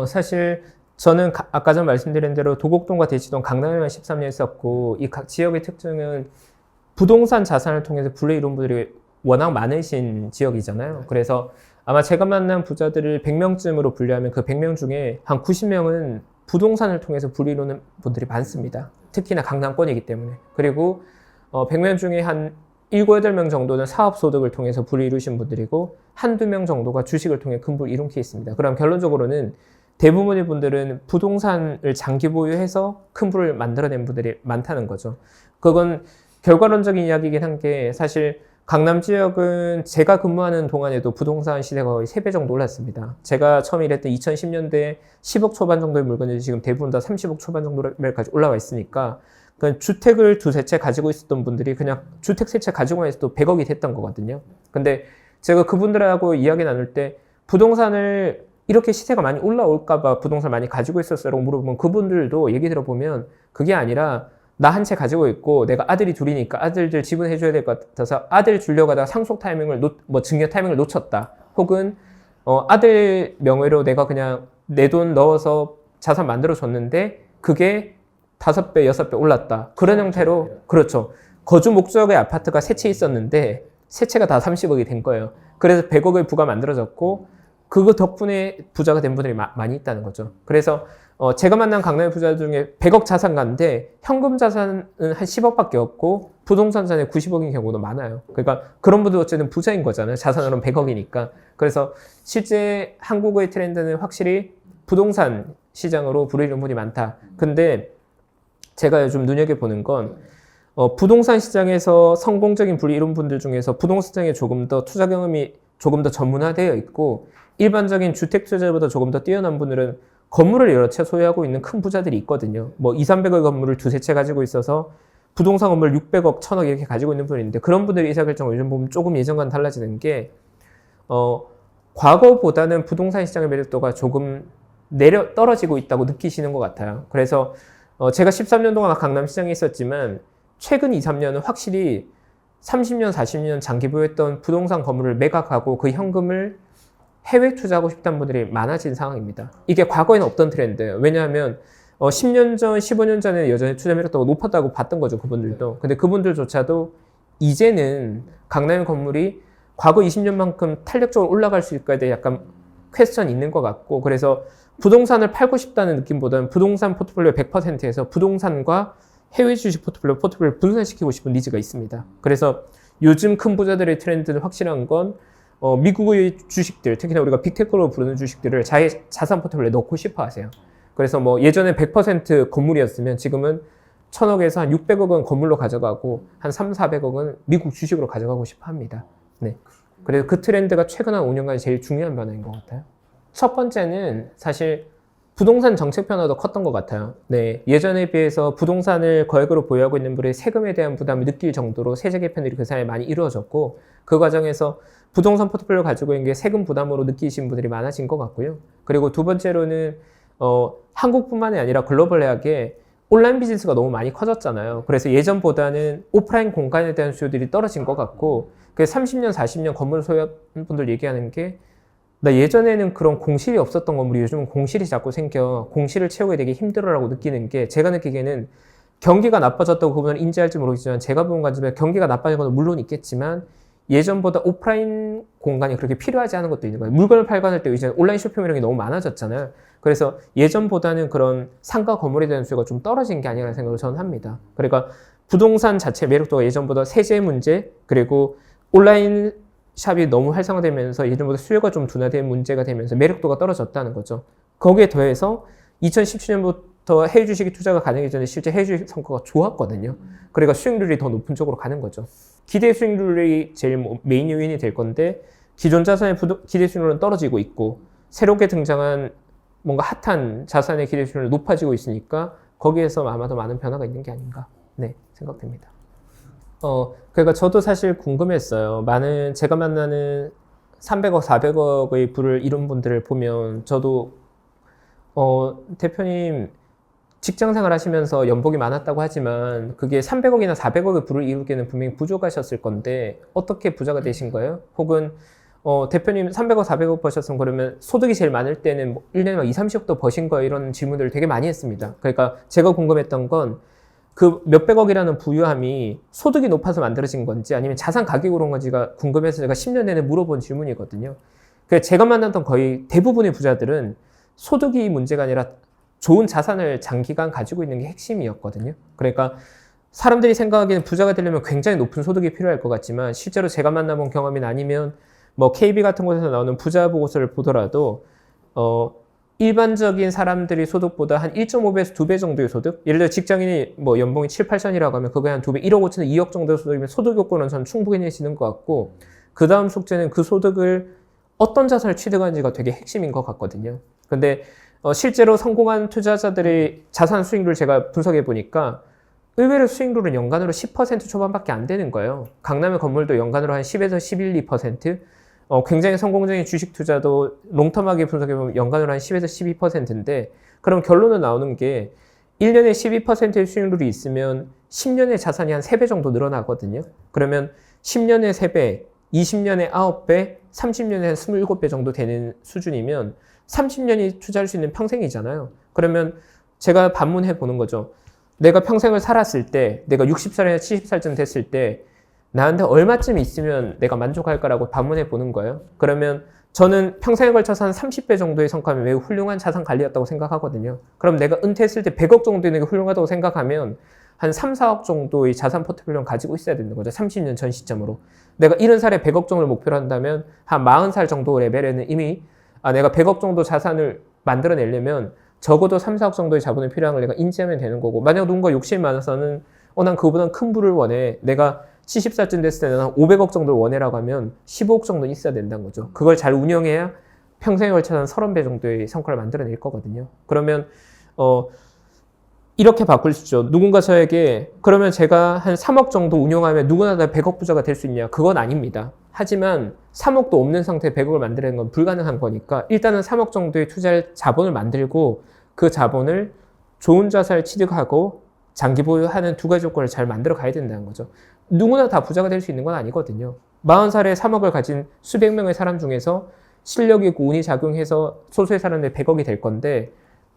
사실 저는 아까 전 말씀드린 대로 도곡동과 대치동, 강남에만 13년 있었고 이 각 지역의 특징은 부동산 자산을 통해서 불을 이룬 분들이 워낙 많으신 지역이잖아요. 그래서 아마 제가 만난 부자들을 100명쯤으로 분류하면 그 100명 중에 한 90명은 부동산을 통해서 불을 이루는 분들이 많습니다. 특히나 강남권이기 때문에. 그리고 100명 중에 한 7, 8명 정도는 사업소득을 통해서 불을 이루신 분들이고 한두 명 정도가 주식을 통해 큰 불을 이룬 케이스입니다. 그럼 결론적으로는 대부분의 분들은 부동산을 장기 보유해서 큰 불을 만들어낸 분들이 많다는 거죠. 그건 결과론적인 이야기이긴 한 게 사실 강남 지역은 제가 근무하는 동안에도 부동산 시세가 거의 3배 정도 올랐습니다. 제가 처음 일했던 2010년대에 10억 초반 정도의 물건이 지금 대부분 다 30억 초반 정도까지 올라와 있으니까 그러니까 주택을 두세 채 가지고 있었던 분들이 그냥 주택 세 채 가지고만 있어도 100억이 됐던 거거든요. 근데 제가 그분들하고 이야기 나눌 때 부동산을 이렇게 시세가 많이 올라올까봐 부동산을 많이 가지고 있었어라고 물어보면 그분들도 얘기 들어보면 그게 아니라 나 한 채 가지고 있고 내가 아들이 둘이니까 아들들 지분해줘야 될 것 같아서 아들 주려고 하다가 상속 타이밍을 증여 타이밍을 놓쳤다. 혹은 아들 명의로 내가 그냥 내 돈 넣어서 자산 만들어줬는데 그게 5배, 6배 올랐다. 그런 형태로 그렇죠. 거주 목적의 아파트가 3채 있었는데 3채가 다 30억이 된 거예요. 그래서 100억의 부가 만들어졌고 그거 덕분에 부자가 된 분들이 많이 있다는 거죠. 그래서 제가 만난 강남의 부자 중에 100억 자산가인데 현금 자산은 한 10억밖에 없고 부동산 자산이 90억인 경우도 많아요. 그러니까 그런 분들 어쨌든 부자인 거잖아요. 자산으로는 100억이니까. 그래서 실제 한국의 트렌드는 확실히 부동산 시장으로 불을 이룬 분이 많다. 근데 제가 요즘 눈여겨보는 건 부동산 시장에서 성공적인 불을 이룬 분들 중에서 부동산 시장에 조금 더 투자 경험이 조금 더 전문화되어 있고 일반적인 주택 투자보다 조금 더 뛰어난 분들은 건물을 여러 채 소유하고 있는 큰 부자들이 있거든요. 뭐 2, 300억 건물을 두세 채 가지고 있어서 부동산 건물 600억, 1000억 이렇게 가지고 있는 분이 있는데 그런 분들이 의사결정을 요즘 보면 조금 예전과는 달라지는 게 과거보다는 부동산 시장의 매력도가 조금 떨어지고 있다고 느끼시는 것 같아요. 그래서 제가 13년 동안 강남시장에 있었지만 최근 2, 3년은 확실히 30년, 40년 장기 보유했던 부동산 건물을 매각하고 그 현금을 해외 투자하고 싶다는 분들이 많아진 상황입니다. 이게 과거에는 없던 트렌드예요. 왜냐하면 10년 전, 15년 전에 여전히 투자 매력도가 높았다고 봤던 거죠. 그분들도. 근데 그분들조차도 이제는 강남의 건물이 과거 20년만큼 탄력적으로 올라갈 수 있을까에 대해 약간 퀘스천이 있는 것 같고 그래서 부동산을 팔고 싶다는 느낌보다는 부동산 포트폴리오 100%에서 부동산과 해외 주식 포트폴리오를 분산시키고 싶은 니즈가 있습니다. 그래서 요즘 큰 부자들의 트렌드는 확실한 건 미국의 주식들, 특히나 우리가 빅테크로 부르는 주식들을 자기 자산 포트폴리오에 넣고 싶어 하세요. 그래서 뭐 예전에 100% 건물이었으면 지금은 1000억에서 한 600억은 건물로 가져가고 한 3, 400억은 미국 주식으로 가져가고 싶어 합니다. 네. 그래서 그 트렌드가 최근 한 5년간 제일 중요한 변화인 것 같아요. 첫 번째는 사실 부동산 정책 변화도 컸던 것 같아요. 네, 예전에 비해서 부동산을 거액으로 보유하고 있는 분의 세금에 대한 부담을 느낄 정도로 세제 개편들이 그 사이에 많이 이루어졌고 그 과정에서 부동산 포트폴리오 가지고 있는 게 세금 부담으로 느끼신 분들이 많아진 것 같고요. 그리고 두 번째로는 한국뿐만이 아니라 글로벌하게 온라인 비즈니스가 너무 많이 커졌잖아요. 그래서 예전보다는 오프라인 공간에 대한 수요들이 떨어진 것 같고 그래서 30년, 40년 건물 소유한 분들 얘기하는 게 나 예전에는 그런 공실이 없었던 건물이 요즘은 공실이 자꾸 생겨 공실을 채우기 되게 힘들어라고 느끼는 게 제가 느끼기에는 경기가 나빠졌다고 그분은 인지할지 모르겠지만 제가 본 관점에 경기가 나빠진 건 물론 있겠지만 예전보다 오프라인 공간이 그렇게 필요하지 않은 것도 있는 거예요. 물건을 팔관할 때 이제 온라인 쇼핑 이런 게 너무 많아졌잖아요. 그래서 예전보다는 그런 상가 건물에 대한 수요가 좀 떨어진 게 아니라는 생각을 저는 합니다. 그러니까 부동산 자체 매력도가 예전보다 세제 문제 그리고 온라인 샵이 너무 활성화되면서 예전보다 수요가 좀 둔화된 문제가 되면서 매력도가 떨어졌다는 거죠. 거기에 더해서 2017년부터 해외 주식이 투자가 가능해지기 전에 실제 해외 주식 성과가 좋았거든요. 그러니까 수익률이 더 높은 쪽으로 가는 거죠. 기대 수익률이 제일 메인 요인이 될 건데 기존 자산의 기대 수익률은 떨어지고 있고 새롭게 등장한 뭔가 핫한 자산의 기대 수익률이 높아지고 있으니까 거기에서 아마도 많은 변화가 있는 게 아닌가 생각됩니다. 그러니까 저도 사실 궁금했어요. 제가 만나는 300억, 400억의 부를 이룬 분들을 보면 저도 대표님 직장 생활 하시면서 연봉이 많았다고 하지만 그게 300억이나 400억의 부를 이루기에는 분명히 부족하셨을 건데 어떻게 부자가 되신 거예요? 혹은 대표님 300억, 400억 버셨으면 그러면 소득이 제일 많을 때는 뭐 1년에 막 2, 30억도 버신 거예요? 이런 질문들을 되게 많이 했습니다. 그러니까 제가 궁금했던 건 그 몇백억이라는 부유함이 소득이 높아서 만들어진 건지 아니면 자산 가격으로 그런 건지가 궁금해서 제가 10년 내내 물어본 질문이거든요. 그래서 제가 만났던 거의 대부분의 부자들은 소득이 문제가 아니라 좋은 자산을 장기간 가지고 있는 게 핵심이었거든요. 그러니까 사람들이 생각하기에는 부자가 되려면 굉장히 높은 소득이 필요할 것 같지만 실제로 제가 만나본 경험이나 아니면 뭐 KB 같은 곳에서 나오는 부자 보고서를 보더라도 일반적인 사람들이 소득보다 한 1.5배에서 2배 정도의 소득? 예를 들어 직장인이 뭐 연봉이 7, 8천이라고 하면 그거에 한 2배, 1억 5천에서 2억 정도의 소득이면 소득 요건은 전 충분히 내시는 것 같고 그 다음 숙제는 그 소득을 어떤 자산을 취득하는지가 되게 핵심인 것 같거든요. 근데 실제로 성공한 투자자들의 자산 수익률을 제가 분석해 보니까 의외로 수익률은 연간으로 10% 초반밖에 안 되는 거예요. 강남의 건물도 연간으로 한 10에서 11, 2%, 굉장히 성공적인 주식 투자도 롱텀하게 분석해보면 연간으로 한 10에서 12%인데 그럼 결론은 나오는 게 1년에 12%의 수익률이 있으면 10년의 자산이 한 3배 정도 늘어나거든요. 그러면 10년에 3배, 20년에 9배, 30년에 한 27배 정도 되는 수준이면 30년이 투자할 수 있는 평생이잖아요. 그러면 제가 반문해 보는 거죠. 내가 평생을 살았을 때, 내가 60살이나 70살쯤 됐을 때 나한테 얼마쯤 있으면 내가 만족할까라고 반문해 보는 거예요. 그러면 저는 평생에 걸쳐서 한 30배 정도의 성과면 매우 훌륭한 자산 관리였다고 생각하거든요. 그럼 내가 은퇴했을 때 100억 정도 있는 게 훌륭하다고 생각하면 한 3, 4억 정도의 자산 포트폴리오를 가지고 있어야 되는 거죠. 30년 전 시점으로. 내가 70살에 100억 정도를 목표로 한다면 한 40살 정도 레벨에는 이미 내가 100억 정도 자산을 만들어내려면 적어도 3, 4억 정도의 자본이 필요한 걸 내가 인지하면 되는 거고 만약 누군가 욕심이 많아서는 난 그거보다 큰 부를 원해. 내가 70살쯤 됐을 때는 한 500억 정도를 원해라고 하면 15억 정도는 있어야 된다는 거죠. 그걸 잘 운영해야 평생에 걸쳐서 한 30배 정도의 성과를 만들어낼 거거든요. 그러면 이렇게 바꿀 수 있죠. 누군가 저에게 그러면 제가 한 3억 정도 운용하면 누구나 다 100억 부자가 될 수 있냐? 그건 아닙니다. 하지만 3억도 없는 상태에 100억을 만드는 건 불가능한 거니까 일단은 3억 정도의 투자할 자본을 만들고 그 자본을 좋은 자산을 취득하고 장기 보유하는 두 가지 조건을 잘 만들어 가야 된다는 거죠. 누구나 다 부자가 될 수 있는 건 아니거든요. 40살에 3억을 가진 수백 명의 사람 중에서 실력이 있고 운이 작용해서 소수의 사람들 100억이 될 건데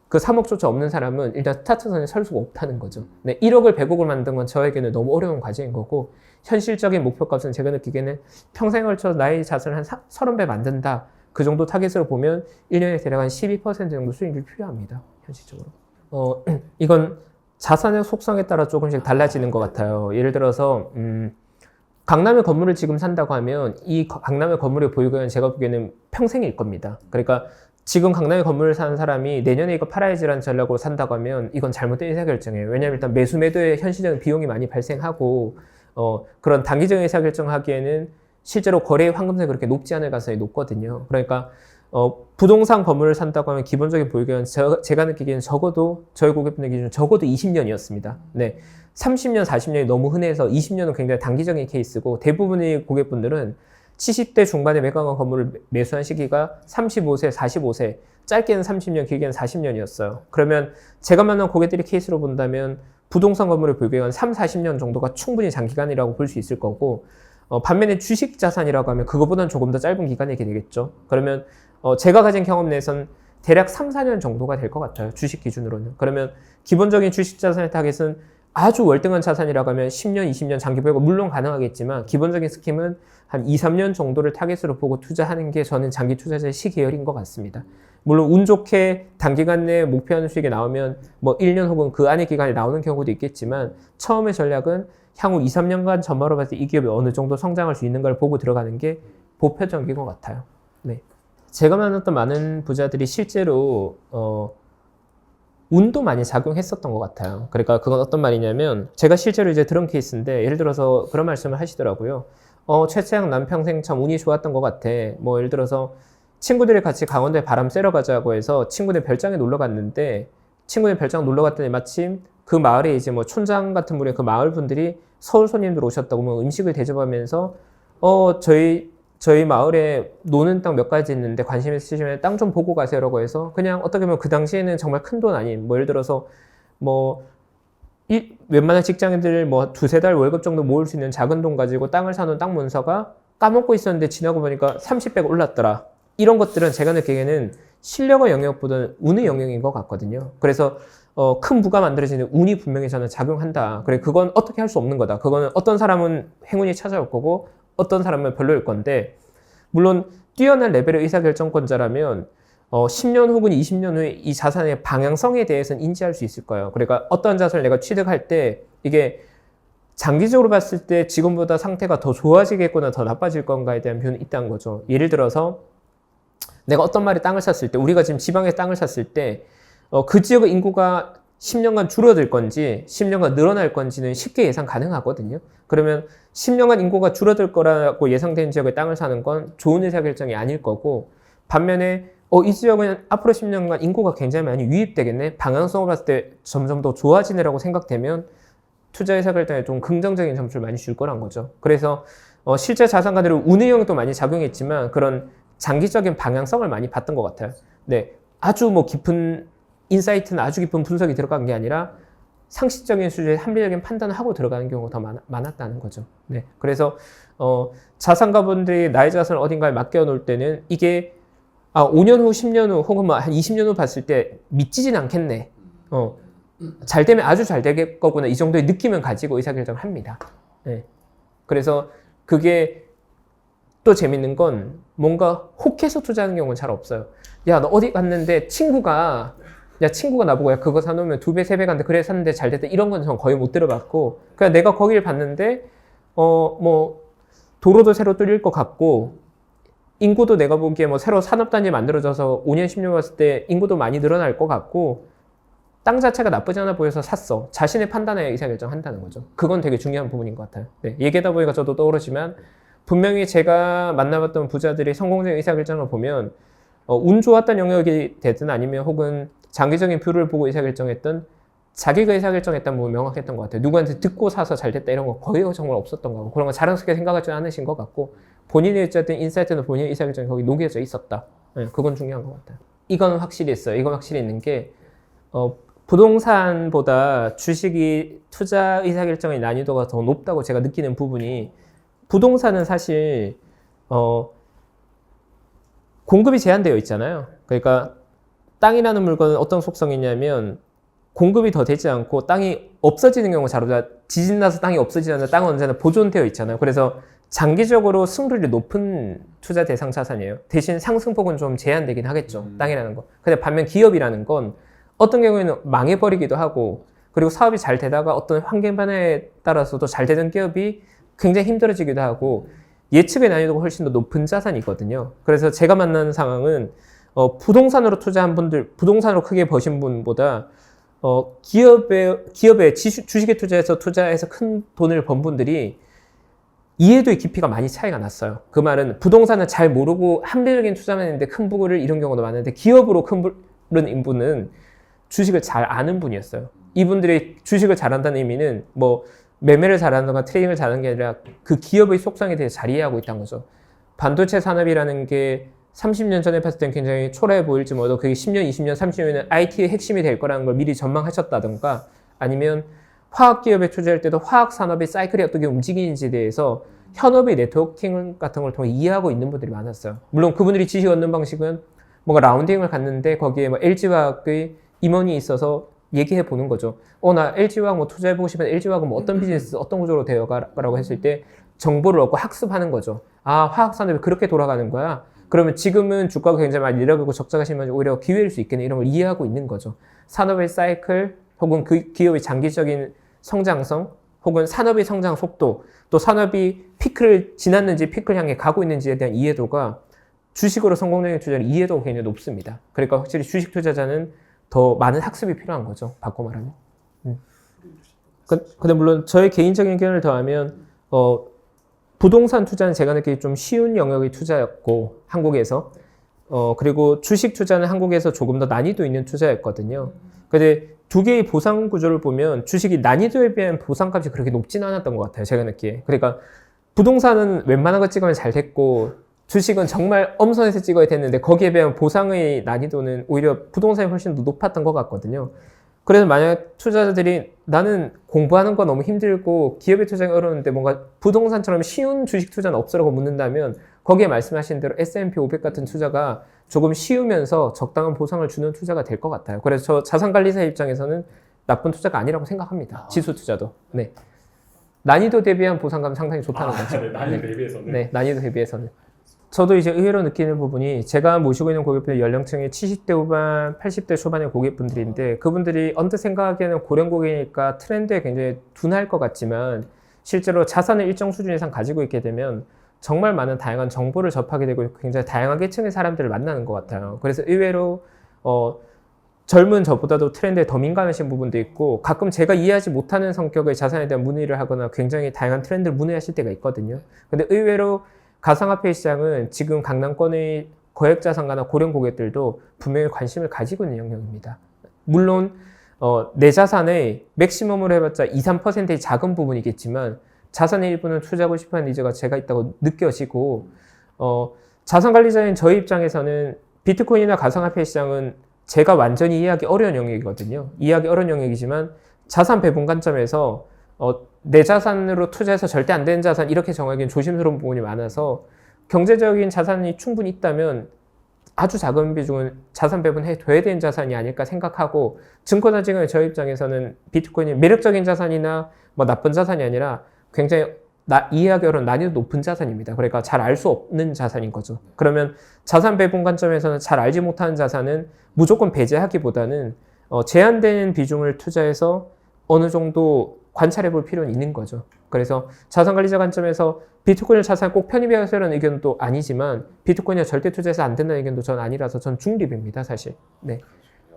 그 3억조차 없는 사람은 일단 스타트선에 설 수가 없다는 거죠. 네, 1억을 100억을 만든 건 저에게는 너무 어려운 과제인 거고 현실적인 목표값은 제가 느끼기에는 평생에 걸쳐 나의 자산을 한 30배 만든다. 그 정도 타겟으로 보면 1년에 대략 한 12% 정도 수익률이 필요합니다. 현실적으로. 이건 자산의 속성에 따라 조금씩 달라지는 것 같아요. 예를 들어서 강남의 건물을 지금 산다고 하면 이 강남의 건물의 보유기간은 제가 보기에는 평생일 겁니다. 그러니까 지금 강남의 건물을 사는 사람이 내년에 이거 팔아야지라는 전략으로 산다고 하면 이건 잘못된 의사결정이에요. 왜냐하면 일단 매수 매도에 현실적인 비용이 많이 발생하고 그런 단기적인 의사결정하기에는 실제로 거래의 황금률이 그렇게 높지 않을 가능성이 높거든요. 그러니까 부동산 건물을 산다고 하면 기본적인 보유기간은 제가 느끼기에는 적어도 저희 고객분들 기준 적어도 20년이었습니다. 네, 30년, 40년이 너무 흔해서 20년은 굉장히 단기적인 케이스고 대부분의 고객분들은 70대 중반에 매각한 건물을 매수한 시기가 35세, 45세, 짧게는 30년, 길게는 40년이었어요. 그러면 제가 만난 고객들이 케이스로 본다면 부동산 건물의 보유기간 3, 40년 정도가 충분히 장기간이라고 볼 수 있을 거고 반면에 주식 자산이라고 하면 그거보다는 조금 더 짧은 기간이 되겠죠. 그러면 제가 가진 경험 내에선 대략 3, 4년 정도가 될 것 같아요. 주식 기준으로는. 그러면 기본적인 주식 자산의 타겟은 아주 월등한 자산이라고 하면 10년, 20년 장기 보유가 물론 가능하겠지만 기본적인 스킴은 한 2, 3년 정도를 타겟으로 보고 투자하는 게 저는 장기 투자자의 시계열인 것 같습니다. 물론 운 좋게 단기간 내에 목표하는 수익이 나오면 뭐 1년 혹은 그 안의 기간에 나오는 경우도 있겠지만 처음의 전략은 향후 2, 3년간 전망으로 봤을 때 이 기업이 어느 정도 성장할 수 있는 걸 보고 들어가는 게 보편적인 것 같아요. 네. 제가 만났던 많은 부자들이 실제로 운도 많이 작용했었던 것 같아요. 그러니까 그건 어떤 말이냐면 제가 실제로 이제 들은 케이스인데 예를 들어서 그런 말씀을 하시더라고요. 최채양 난 평생 참 운이 좋았던 것 같아. 뭐 예를 들어서 친구들이 같이 강원도에 바람 쐬러 가자고 해서 친구들 별장에 놀러 갔는데 친구들 별장 놀러 갔더니 마침 그 마을에 이제 뭐 촌장 같은 분의 그 마을 분들이 서울 손님들 오셨다고 뭐 음식을 대접하면서 저희 마을에 노는 땅 몇 가지 있는데 관심 있으시면 땅 좀 보고 가세요라고 해서 그냥 어떻게 보면 그 당시에는 정말 큰 돈 아닌 뭐 예를 들어서 뭐 웬만한 직장인들 뭐 두세 달 월급 정도 모을 수 있는 작은 돈 가지고 땅을 사놓은 땅 문서가 까먹고 있었는데 지나고 보니까 30배가 올랐더라. 이런 것들은 제가 느끼기에는 실력의 영역보다는 운의 영역인 것 같거든요. 그래서 큰 부가 만들어지는 운이 분명히 저는 작용한다. 그래, 그건 어떻게 할 수 없는 거다. 그거는 어떤 사람은 행운이 찾아올 거고 어떤 사람은 별로일 건데, 물론 뛰어난 레벨의 의사결정권자라면 10년 혹은 20년 후에 이 자산의 방향성에 대해서는 인지할 수 있을 거예요. 그러니까 어떤 자산을 내가 취득할 때 이게 장기적으로 봤을 때 지금보다 상태가 더 좋아지겠거나 더 나빠질 건가에 대한 뷰는 있다는 거죠. 예를 들어서 내가 어떤 말에 땅을 샀을 때, 우리가 지금 지방에 땅을 샀을 때 그 지역의 인구가 10년간 줄어들 건지 10년간 늘어날 건지는 쉽게 예상 가능하거든요. 그러면 10년간 인구가 줄어들 거라고 예상된 지역에 땅을 사는 건 좋은 의사결정이 아닐 거고, 반면에 이 지역은 앞으로 10년간 인구가 굉장히 많이 유입되겠네, 방향성을 봤을 때 점점 더 좋아지네라고 생각되면 투자 의사결정에 좀 긍정적인 점수를 많이 줄 거란 거죠. 그래서 실제 자산가들은 운의 영역도 많이 작용했지만 그런 장기적인 방향성을 많이 봤던 것 같아요. 네, 아주 뭐 깊은 인사이트나 아주 깊은 분석이 들어간 게 아니라 상식적인 수준의 합리적인 판단을 하고 들어가는 경우가 더 많았다는 거죠. 네, 그래서 자산가분들이 나의 자산을 어딘가에 맡겨 놓을 때는 이게 5년 후, 10년 후, 혹은 뭐 한 20년 후 봤을 때 믿지진 않겠네. 잘 되면 아주 잘 될 거구나. 이 정도의 느낌을 가지고 의사결정을 합니다. 네. 그래서 그게 또 재밌는 건 뭔가 혹해서 투자하는 경우는 잘 없어요. 야, 너 어디 갔는데 친구가 나보고 야, 그거 사놓으면 2배, 3배 간대. 그래 샀는데 잘 됐다. 이런 건 전 거의 못 들어봤고, 그냥 내가 거기를 봤는데 뭐 도로도 새로 뚫릴 것 같고, 인구도 내가 보기에 뭐 새로 산업단지 만들어져서 5년, 10년 봤을 때 인구도 많이 늘어날 것 같고, 땅 자체가 나쁘지 않아 보여서 샀어. 자신의 판단에 의사결정한다는 거죠. 그건 되게 중요한 부분인 것 같아요. 네, 얘기하다 보니까 저도 떠오르지만, 분명히 제가 만나봤던 부자들이 성공적인 의사결정을 보면 운 좋았던 영역이 되든 아니면 혹은 장기적인 뷰를 보고 의사결정했던, 자기가 의사결정했다는 부분이 명확했던 것 같아요. 누구한테 듣고 사서 잘 됐다 이런 거 거의 정말 없었던 거고, 그런 거 자랑스럽게 생각하지 않으신 것 같고, 본인의 어쨌든 인사이트는 본인의 의사결정이 거기 녹여져 있었다. 네, 그건 중요한 것 같아요. 이건 확실히 있어요. 이건 확실히 있는 게 부동산보다 주식이 투자 의사결정의 난이도가 더 높다고 제가 느끼는 부분이, 부동산은 사실 공급이 제한되어 있잖아요. 그러니까 땅이라는 물건은 어떤 속성이 있냐면 공급이 더 되지 않고 땅이 없어지는 경우, 자료가 지진 나서 땅이 없어지지 않는 땅은 언제나 보존되어 있잖아요. 그래서 장기적으로 승률이 높은 투자 대상 자산이에요. 대신 상승폭은 좀 제한되긴 하겠죠. 땅이라는 거. 근데 반면 기업이라는 건 어떤 경우에는 망해버리기도 하고, 그리고 사업이 잘 되다가 어떤 환경 변화에 따라서도 잘 되는 기업이 굉장히 힘들어지기도 하고, 예측의 난이도가 훨씬 더 높은 자산이거든요. 그래서 제가 만나는 상황은 부동산으로 투자한 분들, 부동산으로 크게 버신 분보다 기업에 주식에 투자해서 큰 돈을 번 분들이 이해도의 깊이가 많이 차이가 났어요. 그 말은 부동산을 잘 모르고 합리적인 투자만 했는데 큰 부를 이룬 경우도 많은데, 기업으로 큰 부를 인 분은 주식을 잘 아는 분이었어요. 이분들이 주식을 잘한다는 의미는 뭐 매매를 잘한다거나 트레이딩을 잘하는 게 아니라 그 기업의 속성에 대해서 잘 이해하고 있다는 거죠. 반도체 산업이라는 게 30년 전에 봤을 땐 굉장히 초라해 보일지 몰라도 그게 10년, 20년, 30년은 IT의 핵심이 될 거라는 걸 미리 전망하셨다던가, 아니면 화학기업에 투자할 때도 화학산업의 사이클이 어떻게 움직이는지에 대해서 현업의 네트워킹 같은 걸 통해 이해하고 있는 분들이 많았어요. 물론 그분들이 지식 얻는 방식은 뭔가 라운딩을 갔는데 거기에 뭐 LG화학의 임원이 있어서 얘기해 보는 거죠. 나 LG화학 뭐 투자해보고 싶은데 LG화학은 뭐 어떤 비즈니스, 어떤 구조로 되어가라고 했을 때 정보를 얻고 학습하는 거죠. 화학산업이 그렇게 돌아가는 거야. 그러면 지금은 주가가 굉장히 많이 내려가고 적자가 심하면 오히려 기회일 수 있겠네. 이런 걸 이해하고 있는 거죠. 산업의 사이클, 혹은 그 기업의 장기적인 성장성, 혹은 산업의 성장 속도, 또 산업이 피크를 지났는지 피크를 향해 가고 있는지에 대한 이해도가, 주식으로 성공적인 투자는 이해도가 굉장히 높습니다. 그러니까 확실히 주식 투자자는 더 많은 학습이 필요한 거죠. 바꿔 말하면. 근데 물론 저의 개인적인 의견을 더하면 부동산 투자는 제가 느끼기 좀 쉬운 영역의 투자였고, 한국에서 그리고 주식 투자는 한국에서 조금 더 난이도 있는 투자였거든요. 근데 두 개의 보상 구조를 보면 주식이 난이도에 비한 보상값이 그렇게 높진 않았던 것 같아요. 제가 느끼기에. 그러니까 부동산은 웬만한 거 찍으면 잘 됐고, 주식은 정말 엄선해서 찍어야 됐는데 거기에 비하면 보상의 난이도는 오히려 부동산이 훨씬 더 높았던 것 같거든요. 그래서 만약 투자자들이 나는 공부하는 거 너무 힘들고 기업에 투자하기 어려운데 뭔가 부동산처럼 쉬운 주식 투자는 없으라고 묻는다면 거기에 말씀하신 대로 S&P 500 같은 투자가 조금 쉬우면서 적당한 보상을 주는 투자가 될 것 같아요. 그래서 저 자산관리사 입장에서는 나쁜 투자가 아니라고 생각합니다. 지수 투자도. 네. 난이도 대비한 보상감은 상당히 좋다는 거죠. 네, 난이도 대비해서는. 네, 난이도 대비해서는. 저도 이제 의외로 느끼는 부분이 제가 모시고 있는 고객분들 연령층이 70대 후반, 80대 초반의 고객분들인데 그분들이 언뜻 생각하기에는 고령 고객이니까 트렌드에 굉장히 둔할 것 같지만 실제로 자산을 일정 수준 이상 가지고 있게 되면 정말 많은 다양한 정보를 접하게 되고 굉장히 다양한 계층의 사람들을 만나는 것 같아요. 그래서 의외로 젊은 저보다도 트렌드에 더 민감하신 부분도 있고 가끔 제가 이해하지 못하는 성격의 자산에 대한 문의를 하거나 굉장히 다양한 트렌드를 문의하실 때가 있거든요. 근데 의외로 가상화폐 시장은 지금 강남권의 거액자산가나 고령 고객들도 분명히 관심을 가지고 있는 영역입니다. 물론 내 자산의 맥시멈으로 해봤자 2, 3%의 작은 부분이겠지만 자산의 일부는 투자하고 싶어하는 니즈가 제가 있다고 느껴지고 자산관리자인 저희 입장에서는 비트코인이나 가상화폐 시장은 제가 완전히 이해하기 어려운 영역이거든요. 이해하기 어려운 영역이지만 자산 배분 관점에서 내 자산으로 투자해서 절대 안 되는 자산 이렇게 정하기는 조심스러운 부분이 많아서 경제적인 자산이 충분히 있다면 아주 작은 비중은 자산 배분해 둬야 되는 자산이 아닐까 생각하고 증권사직은 저희 입장에서는 비트코인이 매력적인 자산이나 뭐 나쁜 자산이 아니라 굉장히 이해하기 어려운 난이도 높은 자산입니다. 그러니까 잘 알 수 없는 자산인 거죠. 그러면 자산 배분 관점에서는 잘 알지 못하는 자산은 무조건 배제하기보다는 제한된 비중을 투자해서 어느 정도 관찰해 볼 필요는 있는 거죠. 그래서 자산관리자 관점에서 비트코인을 자산에 꼭 편입하려는 의견도 아니지만 비트코인에 절대 투자해서 안 된다는 의견도 전 아니라서 전 중립입니다, 사실. 네.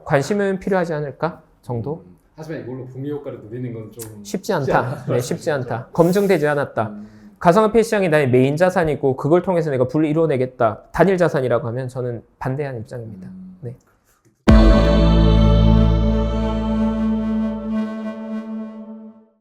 관심은 필요하지 않을까 정도? 하지만 이걸로 공유 효과를 누리는 건 좀 쉽지 않다. 네, 쉽지 않다. 검증되지 않았다. 가상화폐 시장이 나의 메인 자산이고 그걸 통해서 내가 분리 이뤄내겠다. 단일 자산이라고 하면 저는 반대하는 입장입니다.